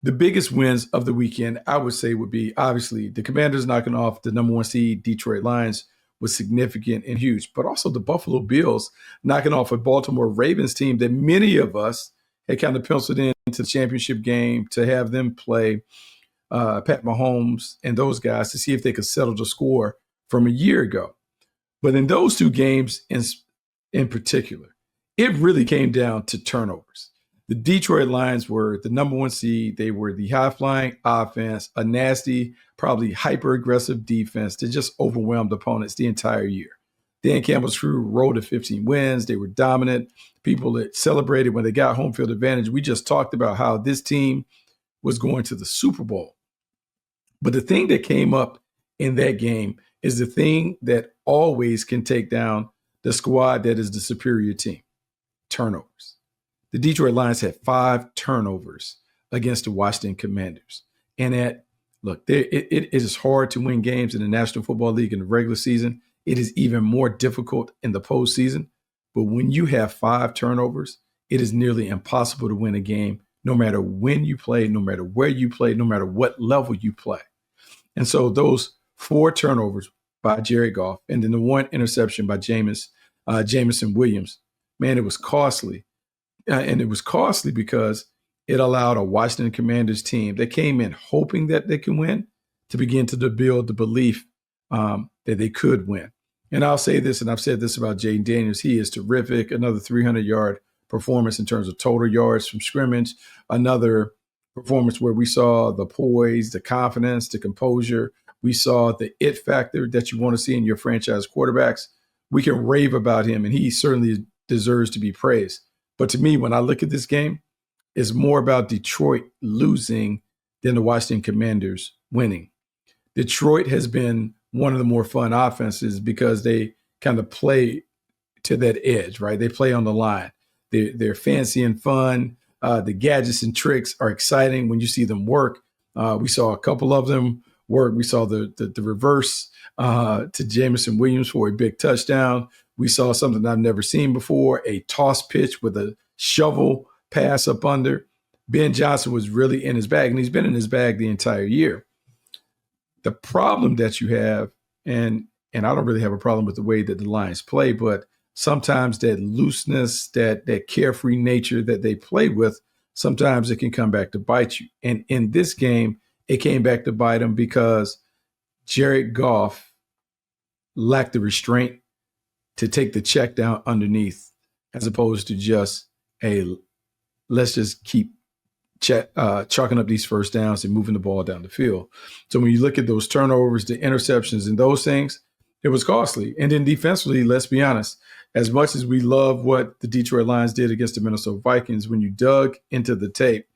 The biggest wins of the weekend, I would say, would be obviously the Commanders knocking off the number one seed Detroit Lions was significant and huge, but also the Buffalo Bills knocking off a Baltimore Ravens team that many of us had kind of penciled in into the championship game to have them play Pat Mahomes and those guys to see if they could settle the score from a year ago. But in those two games in particular, it really came down to turnovers. The Detroit Lions were the number one seed. They were the high flying offense, a nasty, probably hyper aggressive defense that just overwhelmed opponents the entire year. Dan Campbell's crew rolled to 15 wins. They were dominant. People that celebrated when they got home field advantage. We just talked about how this team was going to the Super Bowl. But the thing that came up in that game is the thing that always can take down the squad that is the superior team: turnovers. The Detroit Lions had 5 turnovers against the Washington Commanders. And it is hard to win games in the National Football League in the regular season. It is even more difficult in the postseason. But when you have 5 turnovers, it is nearly impossible to win a game, no matter when you play, no matter where you play, no matter what level you play. And so those 4 turnovers by Jared Goff and then the 1 interception by Jameson Williams, man, it was costly. And it was costly because it allowed a Washington Commanders team that came in hoping that they can win to begin to build the belief that they could win. And I'll say this, and I've said this about Jaden Daniels. He is terrific. Another 300-yard performance in terms of total yards from scrimmage. Another performance where we saw the poise, the confidence, the composure. We saw the it factor that you want to see in your franchise quarterbacks. We can rave about him, and he certainly deserves to be praised. But to me, when I look at this game, it's more about Detroit losing than the Washington Commanders winning. Detroit has been one of the more fun offenses because they kind of play to that edge, right? They play on the line. They're fancy and fun. The gadgets and tricks are exciting when you see them work. We saw a couple of them work. We saw the reverse to Jameson Williams for a big touchdown. We saw something I've never seen before, a toss pitch with a shovel pass up under. Ben Johnson was really in his bag, and he's been in his bag the entire year. The problem that you have, and I don't really have a problem with the way that the Lions play, but sometimes that looseness, that carefree nature that they play with, sometimes it can come back to bite you. And in this game, it came back to bite them because Jared Goff lacked the restraint to take the check down underneath, as opposed to just, hey, let's just keep chalking up these first downs and moving the ball down the field. So when you look at those turnovers, the interceptions, and those things, it was costly. And then defensively, let's be honest, as much as we love what the Detroit Lions did against the Minnesota Vikings, when you dug into the tape,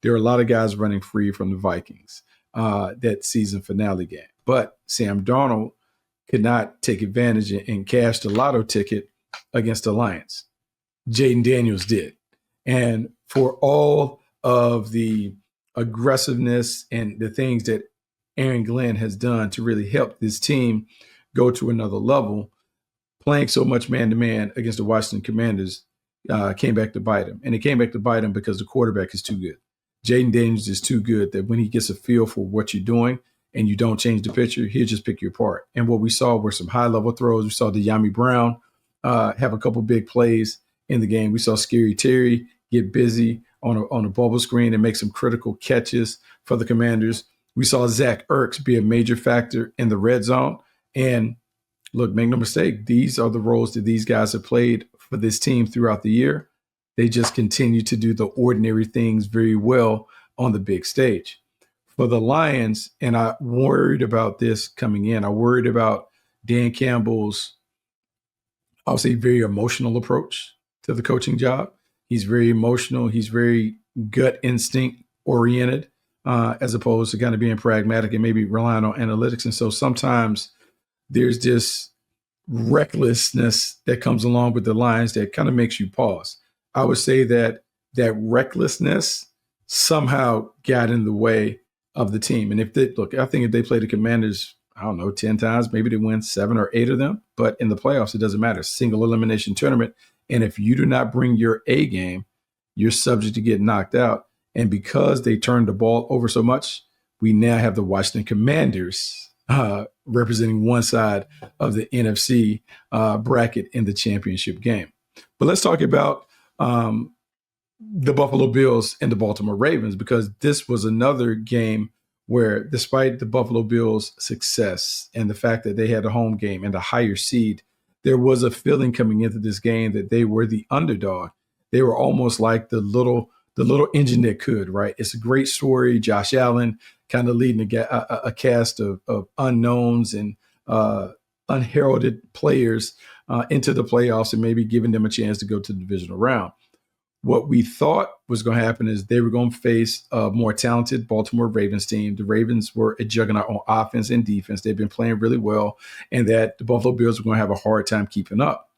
there are a lot of guys running free from the Vikings that season finale game. But Sam Darnold could not take advantage and cash the lotto ticket against the Lions. Jaden Daniels did. And for all of the aggressiveness and the things that Aaron Glenn has done to really help this team go to another level, playing so much man-to-man against the Washington Commanders came back to bite him. And it came back to bite him because the quarterback is too good. Jaden Daniels is too good that when he gets a feel for what you're doing and you don't change the picture, he'll just pick you apart. And what we saw were some high-level throws. We saw De'Ami Brown have a couple big plays in the game. We saw Scary Terry get busy on a bubble screen and make some critical catches for the Commanders. We saw Zach Ertz be a major factor in the red zone. And look, make no mistake, these are the roles that these guys have played for this team throughout the year. They just continue to do the ordinary things very well on the big stage. For the Lions, and I worried about this coming in, I worried about Dan Campbell's, I'll say, very emotional approach to the coaching job. He's very emotional. He's very gut instinct oriented, as opposed to kind of being pragmatic and maybe relying on analytics. And so sometimes there's this recklessness that comes along with the Lions that kind of makes you pause. I would say that recklessness somehow got in the way of the team. And I think if they play the Commanders, 10 times, maybe they win 7 or 8 of them. But in the playoffs, it doesn't matter. Single elimination tournament. And if you do not bring your A game, you're subject to get knocked out. And because they turned the ball over so much, we now have the Washington Commanders representing one side of the NFC bracket in the championship game. But let's talk about the Buffalo Bills and the Baltimore Ravens, because this was another game where, despite the Buffalo Bills' success and the fact that they had a home game and a higher seed, there was a feeling coming into this game that they were the underdog. They were almost like the little engine that could, right? It's a great story. Josh Allen kind of leading a cast of unknowns and unheralded players into the playoffs and maybe giving them a chance to go to the divisional round. What we thought was going to happen is they were going to face a more talented Baltimore Ravens team. The Ravens were a juggernaut on offense and defense. They've been playing really well, and that the Buffalo Bills were going to have a hard time keeping up.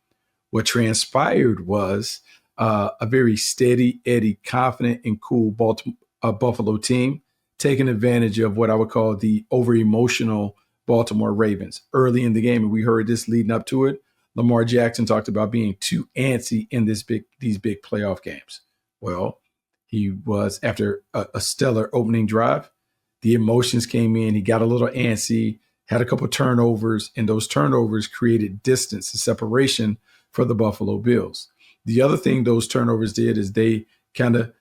What transpired was a very steady, Eddie, confident, and cool Buffalo team taking advantage of what I would call the over-emotional Baltimore Ravens early in the game. And we heard this leading up to it. Lamar Jackson talked about being too antsy in these big playoff games. Well, he was, after a stellar opening drive, the emotions came in. He got a little antsy, had a couple of turnovers, and those turnovers created distance and separation for the Buffalo Bills. The other thing those turnovers did is they kind of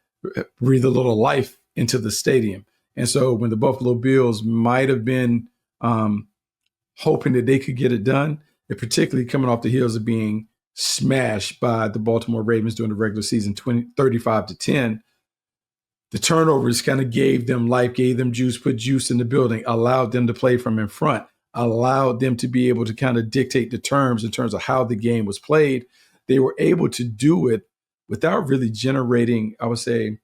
breathed a little life into the stadium. And so when the Buffalo Bills might have been hoping that they could get it done, and particularly coming off the heels of being smashed by the Baltimore Ravens during the regular season, 35-10, the turnovers kind of gave them life, gave them juice, put juice in the building, allowed them to play from in front, allowed them to be able to kind of dictate the terms in terms of how the game was played. They were able to do it without really generating, I would say,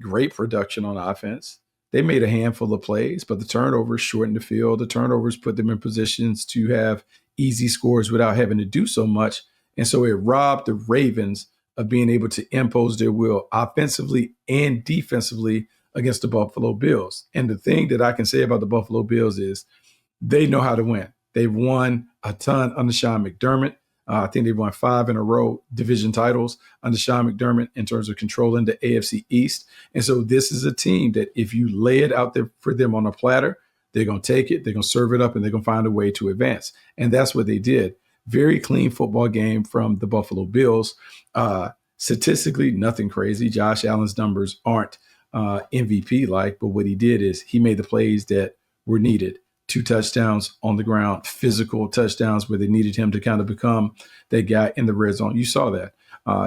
great production on offense. They made a handful of plays, but the turnovers shortened the field. The turnovers put them in positions to have easy scores without having to do so much. And so it robbed the Ravens of being able to impose their will offensively and defensively against the Buffalo Bills. And the thing that I can say about the Buffalo Bills is they know how to win. They've won a ton under Sean McDermott. I think they've won 5 in a row division titles under Sean McDermott in terms of controlling the AFC East. And so this is a team that if you lay it out there for them on a platter, they're going to take it, they're going to serve it up, and they're going to find a way to advance. And that's what they did. Very clean football game from the Buffalo Bills. Statistically, nothing crazy. Josh Allen's numbers aren't MVP-like, but what he did is he made the plays that were needed. 2 touchdowns on the ground, physical touchdowns where they needed him to kind of become that guy in the red zone. You saw that.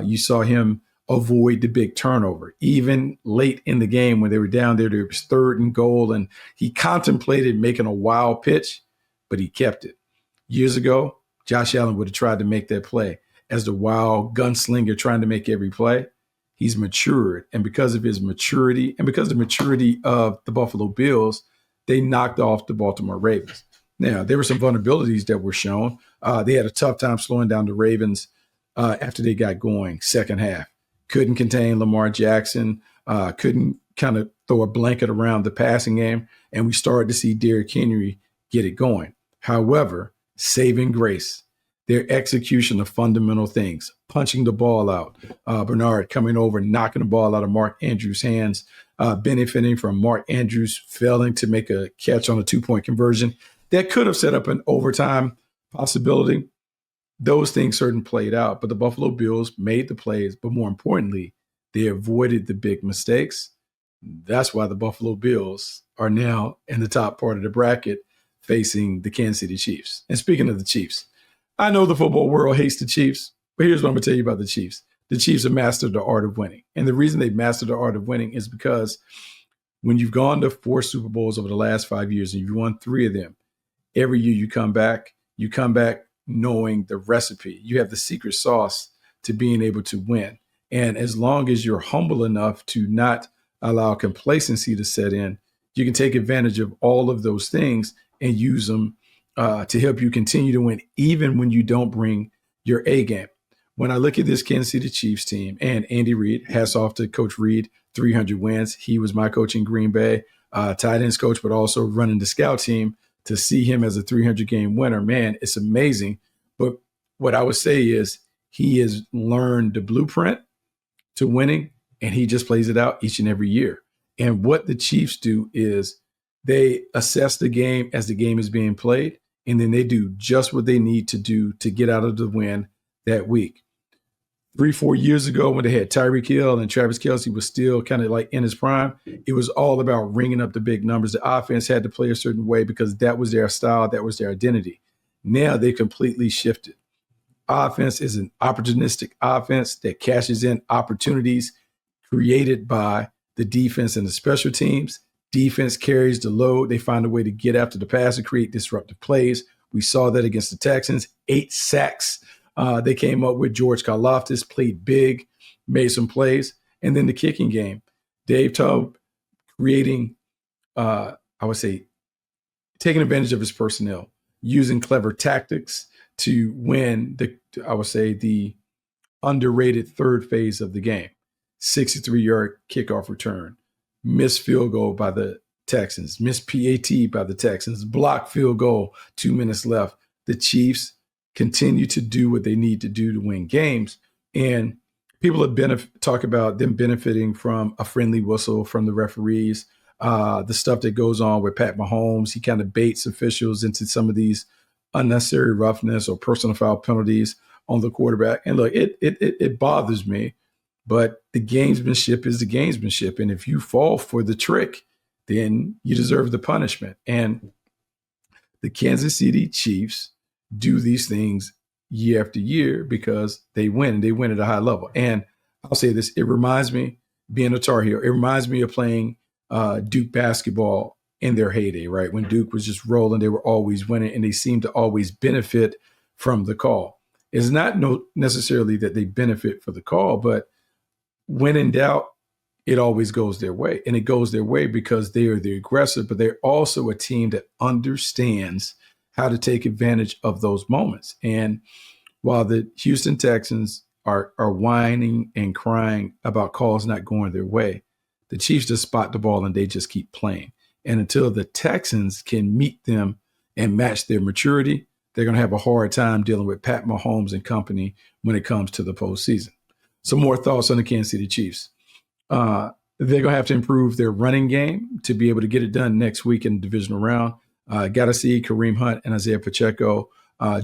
You saw him avoid the big turnover. Even late in the game when they were down there was 3rd and goal, and he contemplated making a wild pitch, but he kept it. Years ago, Josh Allen would have tried to make that play as the wild gunslinger trying to make every play. He's matured, and because of his maturity and because of the maturity of the Buffalo Bills, they knocked off the Baltimore Ravens. Now, there were some vulnerabilities that were shown. They had a tough time slowing down the Ravens after they got going second half. Couldn't contain Lamar Jackson, couldn't kind of throw a blanket around the passing game, and we started to see Derrick Henry get it going. However, saving grace, their execution of fundamental things, punching the ball out, Bernard coming over, knocking the ball out of Mark Andrews' hands, benefiting from Mark Andrews failing to make a catch on a 2-point conversion that could have set up an overtime possibility. Those things certainly played out, but the Buffalo Bills made the plays, but more importantly, they avoided the big mistakes. That's why the Buffalo Bills are now in the top part of the bracket facing the Kansas City Chiefs. And speaking of the Chiefs, I know the football world hates the Chiefs, but here's what I'm going to tell you about the Chiefs. The Chiefs have mastered the art of winning. And the reason they've mastered the art of winning is because when you've gone to 4 Super Bowls over the last 5 years and you've won 3 of them, every year you come back knowing the recipe. You have the secret sauce to being able to win. And as long as you're humble enough to not allow complacency to set in, you can take advantage of all of those things and use them to help you continue to win, even when you don't bring your A game. When I look at this Kansas City Chiefs team and Andy Reid, hats off to Coach Reid, 300 wins. He was my coach in Green Bay, tight ends coach, but also running the scout team. To see him as a 300-game winner, man, it's amazing. But what I would say is he has learned the blueprint to winning and he just plays it out each and every year. And what the Chiefs do is they assess the game as the game is being played, and then they do just what they need to do to get out of the win that week. 3-4 years ago, when they had Tyreek Hill and Travis Kelce was still kind of like in his prime, it was all about ringing up the big numbers. The offense had to play a certain way because that was their style, that was their identity. Now they completely shifted. Offense is an opportunistic offense that cashes in opportunities created by the defense and the special teams. Defense carries the load. They find a way to get after the pass and create disruptive plays. We saw that against the Texans. 8 sacks they came up with. George Karlaftis played big, made some plays. And then the kicking game. Dave Tubb creating, I would say, taking advantage of his personnel, using clever tactics to win the underrated third phase of the game. 63-yard kickoff return, missed field goal by the Texans, missed PAT by the Texans, blocked field goal, 2 minutes left. The Chiefs continue to do what they need to do to win games. And people have talk about them benefiting from a friendly whistle from the referees, the stuff that goes on with Pat Mahomes. He kind of baits officials into some of these unnecessary roughness or personal foul penalties on the quarterback. And look, it bothers me, but the gamesmanship is the gamesmanship. And if you fall for the trick, then you deserve the punishment. And the Kansas City Chiefs do these things year after year because they win, and they win at a high level. And I'll say this, it reminds me, being a Tar Heel, it reminds me of playing Duke basketball in their heyday, right? When Duke was just rolling, they were always winning, and they seemed to always benefit from the call. It's not necessarily that they benefit for the call, but when in doubt, it always goes their way. And it goes their way because they are the aggressor, but they're also a team that understands how to take advantage of those moments. And while the Houston Texans are whining and crying about calls not going their way, the Chiefs just spot the ball and they just keep playing. And until the Texans can meet them and match their maturity, they're going to have a hard time dealing with Pat Mahomes and company when it comes to the postseason. Some more thoughts on the Kansas City Chiefs. They're going to have to improve their running game to be able to get it done next week in the divisional round. Got to see Kareem Hunt and Isaiah Pacheco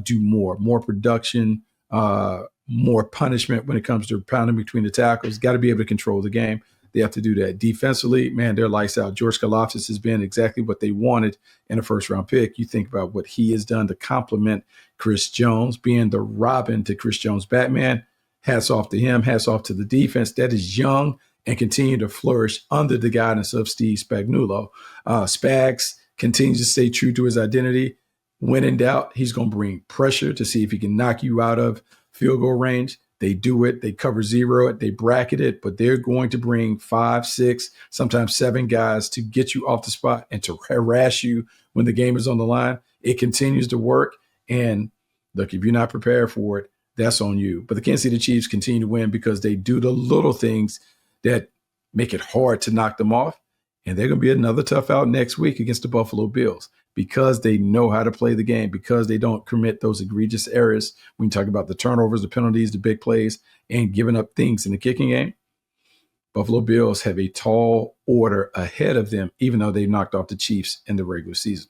do more production, more punishment when it comes to pounding between the tackles. Got to be able to control the game. They have to do that. Defensively, man, they're lights out. George Karlaftis has been exactly what they wanted in a first-round pick. You think about what he has done to complement Chris Jones, being the Robin to Chris Jones' Batman. Hats off to him. Hats off to the defense that is young and continue to flourish under the guidance of Steve Spagnuolo. Spags continues to stay true to his identity. When in doubt, he's going to bring pressure to see if he can knock you out of field goal range. They do it. They cover zero it. They bracket it, but they're going to bring 5, 6, sometimes 7 guys to get you off the spot and to harass you when the game is on the line. It continues to work. And look, if you're not prepared for it, that's on you. But the Kansas City Chiefs continue to win because they do the little things that make it hard to knock them off. And they're going to be another tough out next week against the Buffalo Bills because they know how to play the game, because they don't commit those egregious errors when you talk about the turnovers, the penalties, the big plays, and giving up things in the kicking game. Buffalo Bills have a tall order ahead of them, even though they knocked off the Chiefs in the regular season.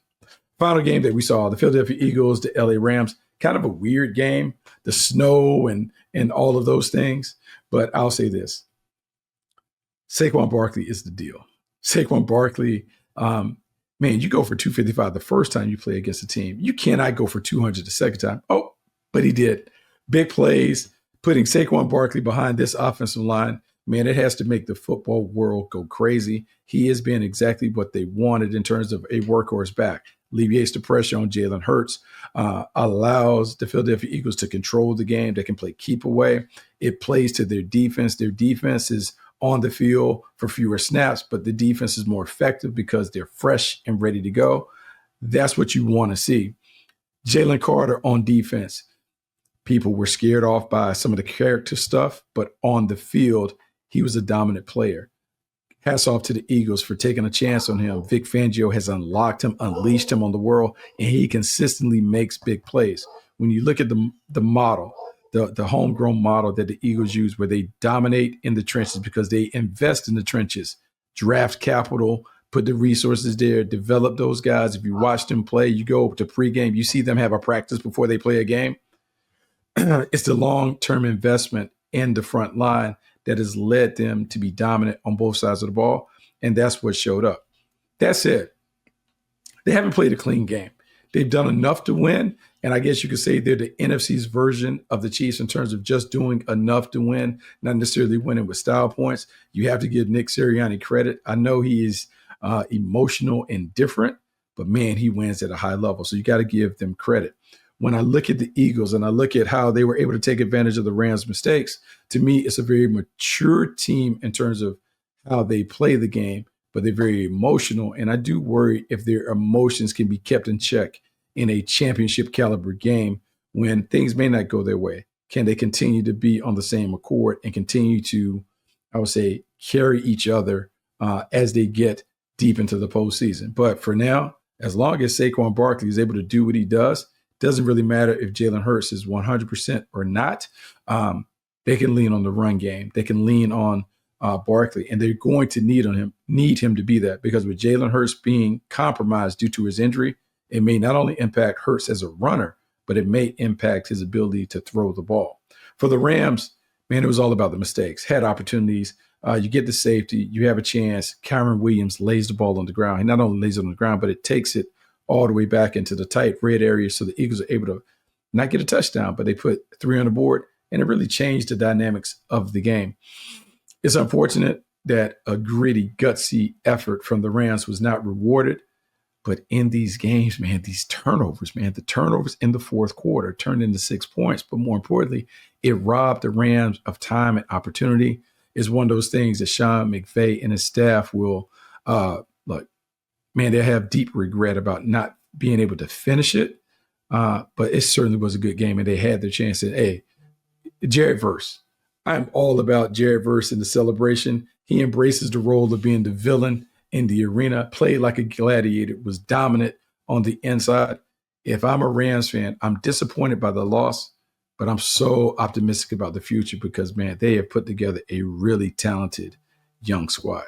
Final game that we saw, the Philadelphia Eagles, the LA Rams, kind of a weird game, the snow and all of those things. But I'll say this, Saquon Barkley is the deal. Saquon Barkley, man, you go for 255 the first time you play against a team. You cannot go for 200 the second time. Oh, but he did. Big plays, putting Saquon Barkley behind this offensive line. Man, it has to make the football world go crazy. He has been exactly what they wanted in terms of a workhorse back. Alleviates the pressure on Jalen Hurts, allows the Philadelphia Eagles to control the game. They can play keep away. It plays to their defense. Their defense is on the field for fewer snaps, but the defense is more effective because they're fresh and ready to go. That's what you want to see. Jalen Carter on defense. People were scared off by some of the character stuff, but on the field, he was a dominant player. Hats off to the Eagles for taking a chance on him. Vic Fangio has unlocked him, unleashed him on the world, and he consistently makes big plays. When you look at the model, the homegrown model that the Eagles use, where they dominate in the trenches because they invest in the trenches, draft capital, put the resources there, develop those guys. If you watch them play, you go to pregame, you see them have a practice before they play a game. It's the long-term investment in the front line that has led them to be dominant on both sides of the ball, and that's what showed up. That said, they haven't played a clean game. They've done enough to win, and I guess you could say they're the NFC's version of the Chiefs in terms of just doing enough to win, not necessarily winning with style points. You have to give Nick Sirianni credit. I know he is emotional and different, but man, he wins at a high level. So you got to give them credit. When I look at the Eagles and I look at how they were able to take advantage of the Rams' mistakes, to me, it's a very mature team in terms of how they play the game, but they're very emotional. And I do worry if their emotions can be kept in check in a championship caliber game when things may not go their way. Can they continue to be on the same accord and continue to, I would say, carry each other as they get deep into the postseason? But for now, as long as Saquon Barkley is able to do what he does, doesn't really matter if Jalen Hurts is 100% or not. They can lean on the run game. They can lean on Barkley, and they're going to need him to be that, because with Jalen Hurts being compromised due to his injury, it may not only impact Hurts as a runner, but it may impact his ability to throw the ball. For the Rams, man, it was all about the mistakes. Had opportunities. You get the safety. You have a chance. Kyron Williams lays the ball on the ground. He not only lays it on the ground, but it takes it all the way back into the tight red area, so the Eagles are able to not get a touchdown, but they put 3 on the board, and it really changed the dynamics of the game. It's unfortunate that a gritty, gutsy effort from the Rams was not rewarded, but in these games, man, the turnovers in the fourth quarter turned into 6 points, but more importantly, it robbed the Rams of time and opportunity. It's one of those things that Sean McVay and his staff will they have deep regret about not being able to finish it. But it certainly was a good game, and they had their chance. And hey, Jared Verse, I'm all about Jared Verse in the celebration. He embraces the role of being the villain in the arena, played like a gladiator, was dominant on the inside. If I'm a Rams fan, I'm disappointed by the loss, but I'm so optimistic about the future because, man, they have put together a really talented young squad.